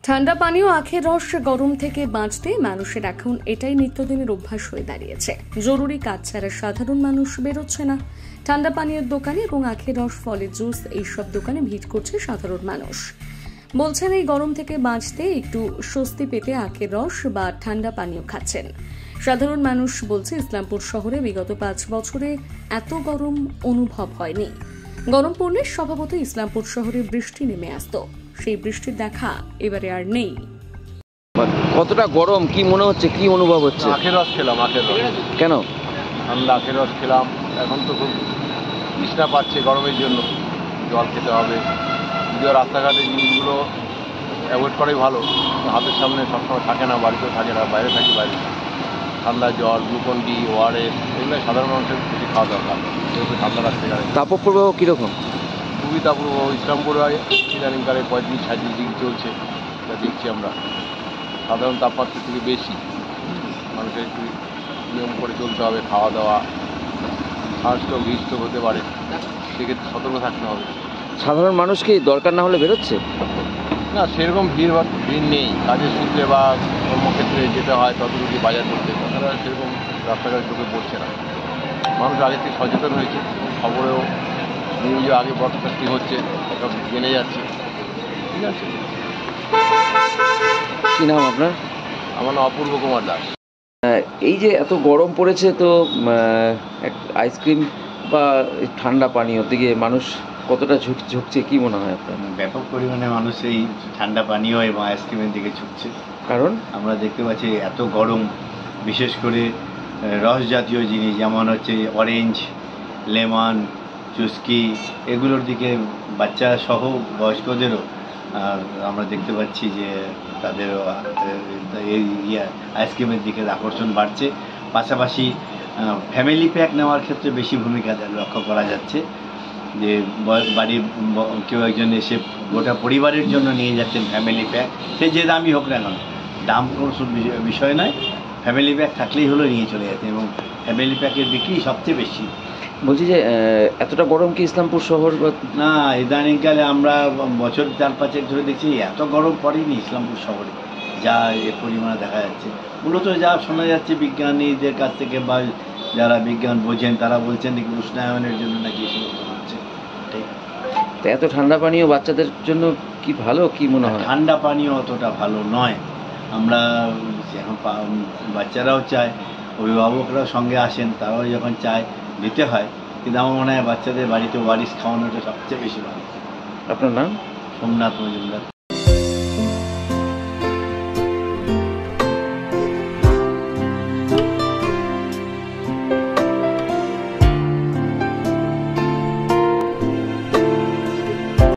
ঠান্ডা পানীয় আখের রস গরম থেকে বাঁচতে মানুষের এখন এটাই নিত্যদিনের অভ্যাস হয়ে দাঁড়িয়েছে। জরুরি কাজ ছাড়া সাধারণ মানুষ বেরোচ্ছে না। ঠান্ডা পানীয়ের দোকানে এবং আখের রস, ফলের জুস এইসব দোকানে ভিড় করছে সাধারণ মানুষ। বলছেন এই গরম থেকে বাঁচতে একটু স্বস্তি পেতে আখের রস বা ঠান্ডা পানীয় খাচ্ছেন। সাধারণ মানুষ বলছে ইসলামপুর শহরে বিগত 5 বছরে এত গরম অনুভব হয়নি। গরম পড়লে স্বভাবত ইসলামপুর শহরে বৃষ্টি নেমে আসতো, সেই বৃষ্টির দেখা এবারে আর নেই। কতটা গরম কি মনে হচ্ছে, কি অনুভব হচ্ছে? আখের রস খেলাম, আখের রস। কেন? ঠান্ডা আখের রস খেলাম। এখন তো খুব তৃষ্ণা পাচ্ছে গরমের জন্য, জল খেতে হবে। যদিও রাস্তাঘাটে জিনিসগুলো অ্যাভয়েড করাই ভালো, হাতের সামনে সবসময় থাকে না, বাড়িতেও থাকে না, বাইরে থাকি বাইরে। ঠান্ডা জল, গ্লুকন ডি, ওআরএস এগুলো সাধারণ মানুষের বেশি খাওয়া দরকার, যেহেতু ঠান্ডা রাখতে পারে। তাপপ্রবাহ কীরকম? খুবই তাপপ্রবাহ। ইসলামপুরে ইদানিংকালে 35-36 ডিগ্রি চলছে, এটা দেখছি আমরা। সাধারণ তাপমাত্রা থেকে বেশি। মানুষের একটু নিয়ম করে চলতে হবে, খাওয়া দাওয়া। শ্বাসরোগ, হৃদরোগ হতে পারে, সেক্ষেত্রে সতর্ক থাকতে হবে। সাধারণ মানুষ কি দরকার না হলে বেরোচ্ছে? না, সেরকম ভিড় নেই। কাজের সূত্রে বা কর্মক্ষেত্রে যেতে হয় ততটুকু বাজার করতে, তাছাড়া সেরকম রাস্তাঘাটে চোখে পড়ছে না। মানুষ আগে থেকে সচেতন হয়েছে, খবরেও নিউজে আগে ব্রডকাস্টিং হচ্ছে, সব জেনে যাচ্ছে। ঠিক আছে। কি নাম আপনার? আমার নাম অপূর্ব কুমার দাস। এই যে এত গরম পড়েছে, তো আইসক্রিম বা ঠান্ডা পানীয়র দিকে মানুষ কতটা ঝুঁকছে কি মনে হয় আপনার? ব্যাপক পরিমাণে মানুষ এই ঠান্ডা পানীয় এবং আইসক্রিমের দিকে ঝুঁকছে। কারণ আমরা দেখতে পাচ্ছি এত গরম, বিশেষ করে রস জাতীয় জিনিস যেমন হচ্ছে অরেঞ্জ, লেমন, চুস্কি, এগুলোর দিকে বাচ্চা সহ বয়স্কদেরও আমরা দেখতে পাচ্ছি যে তাদের এই আইসক্রিমের দিকে আকর্ষণ বাড়ছে। পাশাপাশি ফ্যামিলি প্যাক নেওয়ার ক্ষেত্রে বেশি ভূমিকা লক্ষ্য করা যাচ্ছে, যে বাড়ির কেউ একজন এসে গোটা পরিবারের জন্য নিয়ে যাচ্ছেন ফ্যামিলি প্যাক, সে যে দামই হোক না কেন, দাম কোনো বিষয় নয়, ফ্যামিলি প্যাক থাকলেই হলো নিয়ে চলে যাচ্ছে, এবং ফ্যামিলি প্যাকের বিক্রি সবচেয়ে বেশি। বলছি যে এতটা গরম কি ইসলামপুর শহর? না, ইদানিংকালে আমরা বছর 4-5 ধরে দেখছি এত গরম পড়েনি ইসলামপুর শহরে, যা এ পরিমাণে দেখা যাচ্ছে। মূলত যা শোনা যাচ্ছে বিজ্ঞানীদের কাছ থেকে বা যারা বিজ্ঞান বোঝেন তারা বলছেন নাকি উষ্ণায়নের জন্য নাকি এই সমস্ত হচ্ছে। তো এত ঠান্ডা পানীয় বাচ্চাদের জন্য কি ভালো, কি মনে হয়? ঠান্ডা পানীয় অতটা ভালো নয়। আমরা এখন বাচ্চারাও চায়, অভিভাবকরাও সঙ্গে আসেন, তারাও যখন চায় দিতে হয়, কিন্তু আমার মনে হয় বাচ্চাদের বাড়িতে ওয়ারিস খাওয়ানোটা সবচেয়ে বেশি ভালো। আপনার নাম? সোমনাথ মজুমদার।